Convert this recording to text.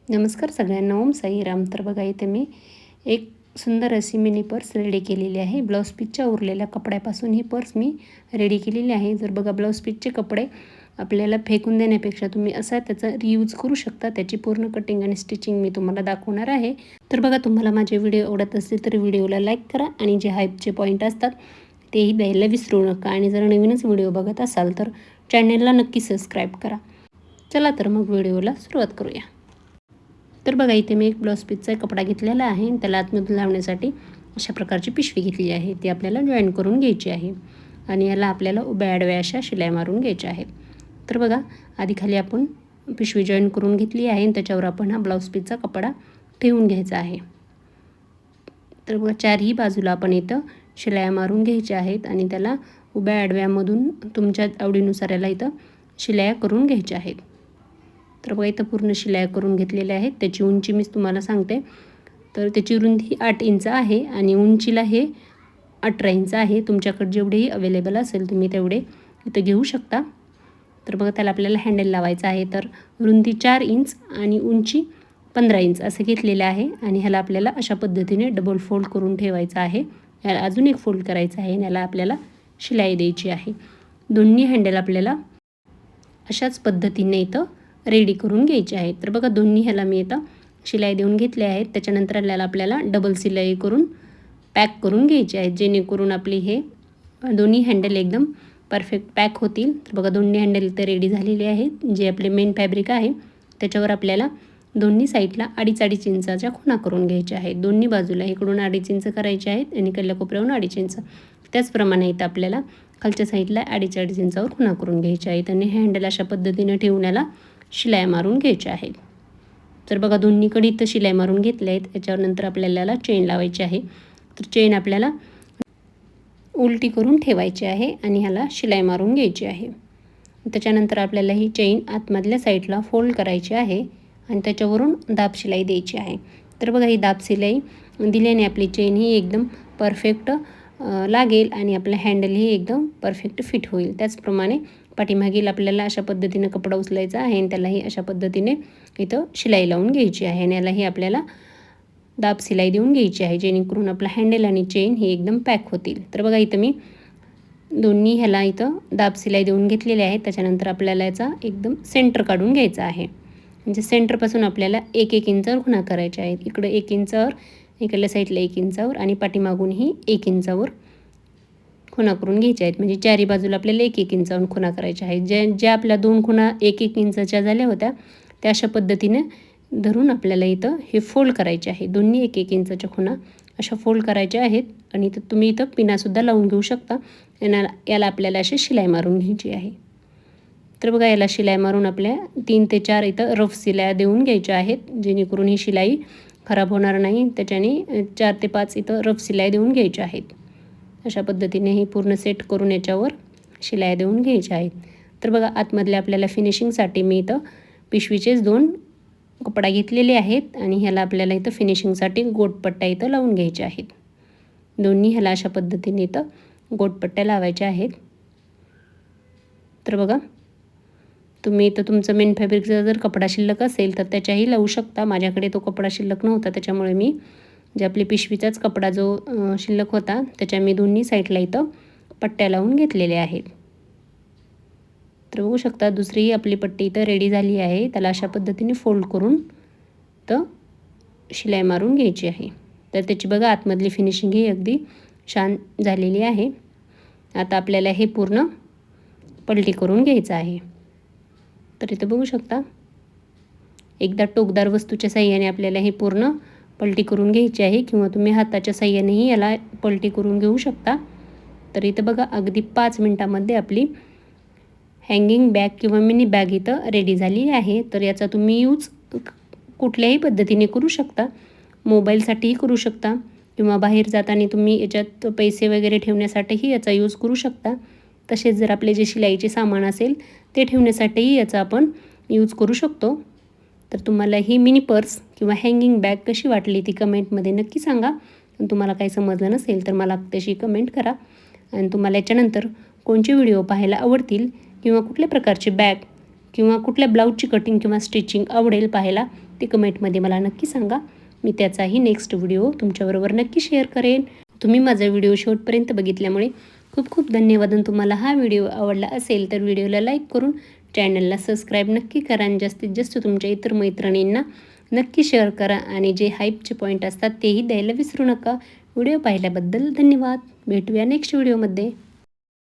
नमस्कार सगळ्यांना, ओम साईराम. तर बघा इथे मी एक सुंदर अशी मिनी पर्स रेडी केलेली आहे. ब्लाऊज पीसच्या उरलेल्या कपड्यापासून ही पर्स मी रेडी केलेली आहे. जर बघा ब्लाऊज पीसचे कपडे आपल्याला फेकून देण्यापेक्षा तुम्ही असा त्याचा रियूज करू शकता. त्याची पूर्ण कटिंग आणि स्टिचिंग मी तुम्हाला दाखवणार आहे. तर बघा, तुम्हाला माझे व्हिडिओ आवडत असतील तर व्हिडिओला लाईक करा आणि जे हाईपचे पॉईंट असतात तेही द्यायला विसरू नका. आणि जर नवीनच व्हिडिओ बघत असाल तर चॅनेलला नक्की सबस्क्राईब करा. चला तर मग व्हिडिओला सुरुवात करूया. तर बघा, इथे मी एक ब्लाऊज पीसचा कपडा घेतलेला आहे. त्याला आतमधून लावण्यासाठी अशा प्रकारची पिशवी घेतली आहे. ती आपल्याला जॉईन करून घ्यायची आहे आणि याला आपल्याला उभ्या आडव्या अशा शिलाई मारून घ्यायच्या आहेत. तर बघा, आधी खाली आपण पिशवी जॉईन करून घेतली आहे आणि त्याच्यावर आपण हा ब्लाऊज पीसचा कपडा ठेवून घ्यायचा आहे. तर बघा, चारही बाजूला आपण इथं शिलाई मारून घ्यायच्या आहेत आणि त्याला उभ्या आडव्यामधून तुमच्या आवडीनुसार याला इथं शिलाया करून घ्यायच्या आहेत. तर बघा, इथं पूर्ण शिलाई करून घेतलेल्या आहेत. त्याची उंची मी तुम्हाला सांगते. तर त्याची रुंदी 8 इंच आहे आणि उंचीला हे 18 इंच आहे. तुमच्याकडे जेवढेही अवेलेबल असेल तुम्ही तेवढे इथं घेऊ शकता. तर बघा, त्याला आपल्याला हँडल लावायचं आहे. तर रुंदी 4 इंच आणि उंची 15 इंच असं घेतलेलं आहे आणि ह्याला आपल्याला अशा पद्धतीने डबल फोल्ड करून ठेवायचं आहे. याला अजून एक फोल्ड करायचं आहे आणि याला आपल्याला शिलाई द्यायची आहे. दोन्ही हँडल आपल्याला अशाच पद्धतीने इथं रेडी करून घ्यायचे आहेत. तर बघा, दोन्ही ह्याला मी इथं शिलाई देऊन घेतले आहेत. त्याच्यानंतर याला आपल्याला डबल शिलाई करून पॅक करून घ्यायचे आहेत, जेणेकरून आपली हे दोन्ही हँडल एकदम परफेक्ट पॅक होतील. तर बघा, दोन्ही हँडल इथं रेडी झालेले आहेत. जे आपले मेन फॅब्रिक आहे त्याच्यावर आपल्याला दोन्ही साईडला 2.5 इंचाच्या खुणा करून घ्यायच्या आहेत. दोन्ही बाजूला इकडून 2.5 इंच करायचे आहेत आणि इकडल्या कोपऱ्यावरून 2.5 इंच. त्याचप्रमाणे इथं आपल्याला खालच्या साईडला 2.5 इंचावर खुणा करून घ्यायच्या आहेत आणि हँडल अशा पद्धतीने ठेवून याला शिलाई मारून घ्यायच्या आहेत. तर बघा, दोन्हीकडे इथं शिलाई मारून घेतल्या आहेत. याच्यानंतर आपल्याला चेन लावायची आहे. तर चेन आपल्याला उलटी करून ठेवायची आहे आणि ह्याला शिलाई मारून घ्यायची आहे. त्याच्यानंतर आपल्याला ही चेन आतमधल्या साईडला फोल्ड करायची आहे आणि त्याच्यावरून दाब शिलाई द्यायची आहे. तर बघा, ही दाब शिलाई दिल्याने आपली चेन ही एकदम परफेक्ट लागेल आणि आपलं हँडलही एकदम परफेक्ट फिट होईल. त्याचप्रमाणे पाठीमागील आपल्याला अशा पद्धतीनं कपडा उचलायचा आहे आणि त्यालाही अशा पद्धतीने इथं शिलाई लावून घ्यायची आहे आणि यालाही आपल्याला दाब शिलाई देऊन घ्यायची आहे, जेणेकरून आपला हँडल आणि चेन ही एकदम पॅक होतील. तर बघा, इथं मी दोन्ही ह्याला इथं दाब शिलाई देऊन घेतलेले आहे. त्याच्यानंतर आपल्याला याचा एकदम सेंटर काढून घ्यायचा आहे. म्हणजे सेंटरपासून आपल्याला 1-1 इंचावर खुणा करायच्या आहेत. इकडं 1 इंचावर, इकडल्या साईडला 1 इंचावर आणि पाठीमागूनही 1 इंचावर खुणा करून घ्यायच्या आहेत. म्हणजे चारी बाजूला आपल्याला 1-1 इंचावरून खुणा करायच्या आहेत. ज्या आपल्या 2 खुणा 1-1 इंचाच्या झाल्या होत्या त्या अशा पद्धतीने धरून आपल्याला इथं हे फोल्ड करायचे आहे. दोन्ही 1-1 इंचाच्या खुणा अशा फोल्ड करायच्या आहेत आणि इथं तुम्ही इथं पिनासुद्धा लावून घेऊ शकता. याला आपल्याला अशी शिलाई मारून घ्यायची आहे. तर बघा, याला शिलाई मारून आपल्या 3 ते 4 इथं रफ शिलाई देऊन घ्यायच्या आहेत, जेणेकरून ही शिलाई खराब होणार नाही. त्याच्याने 4 ते 5 इथं रफ शिलाई देऊन घ्यायच्या आहेत. अशा पद्धतीने ही पूर्ण सेट करून याच्यावर शिलाई देऊन घ्यायच्या आहेत. तर बघा, आतमधल्या आपल्याला फिनिशिंगसाठी मी इथं पिशवीचेच 2 कपडा घेतलेले आहेत आणि ह्याला आपल्याला इथं फिनिशिंगसाठी गोटपट्ट्या इथं लावून घ्यायच्या आहेत. दोन्ही ह्याला अशा पद्धतीने इथं गोटपट्ट्या लावायच्या आहेत. तर बघा, तुम्ही इथं तुमचं मेन फॅब्रिकचा जर कपडा शिल्लक असेल तर त्याच्याही लावू शकता. माझ्याकडे तो कपडा शिल्लक नव्हता, त्याच्यामुळे मी जे आपली पिशवीचाच कपडा जो शिल्लक होता त्याच्या मी दोन्ही साईडला इथं पट्ट्या लावून घेतलेल्या आहेत. तर बघू शकता, दुसरीही आपली पट्टी इथं रेडी झाली आहे. त्याला अशा पद्धतीने फोल्ड करून तर शिलाई मारून घ्यायची आहे. तर त्याची बघा, आतमधली फिनिशिंग ही अगदी छान झालेली आहे. आता आपल्याला हे पूर्ण पलटी करून घ्यायचं आहे. तर इथं बघू शकता, एकदा टोकदार वस्तूच्या साह्याने आपल्याला हे पूर्ण पलटी करून घ्यायची आहे किंवा तुम्ही हाताच्या साह्यानेही याला पलटी करून घेऊ शकता. तर इथं बघा, अगदी 5 मिनटामध्ये आपली हँगिंग बॅग किंवा मिनी बॅग इथं रेडी झाली आहे. तर याचा तुम्ही यूज कुठल्याही पद्धतीने करू शकता. मोबाईलसाठीही करू शकता किंवा बाहेर जाताना तुम्ही याच्यात पैसे वगैरे ठेवण्यासाठीही याचा यूज करू शकता. तसेच जर आपले जे शिलाईचे सामान असेल ते ठेवण्यासाठीही याचा आपण यूज करू शकतो. तर तुम्हाला ही मिनी पर्स किंवा हँगिंग बॅग कशी वाटली ती कमेंटमध्ये नक्की सांगा. आणि तुम्हाला काही समजलं नसेल तर मला तशी कमेंट करा. आणि तुम्हाला याच्यानंतर कोणते व्हिडिओ पाहायला आवडतील किंवा कुठल्या प्रकारचे बॅग किंवा कुठल्या ब्लाऊजची कटिंग किंवा स्टिचिंग आवडेल पाहायला ते कमेंटमध्ये मला नक्की सांगा. मी त्याचाही नेक्स्ट व्हिडिओ तुमच्याबरोबर नक्की शेअर करेन. तुम्ही माझा व्हिडिओ शेवटपर्यंत बघितल्यामुळे खूप खूप धन्यवाद. तुम्हाला हा व्हिडिओ आवडला असेल तर व्हिडिओला लाईक करून चॅनलला सबस्क्राईब नक्की करा आणि जास्तीत जास्त तुमच्या इतर मैत्रिणींना नक्की शेअर करा आणि जे हाईपचे पॉईंट असतात तेही द्यायला विसरू नका. व्हिडिओ पाहिल्याबद्दल धन्यवाद. भेटूया नेक्स्ट व्हिडिओमध्ये.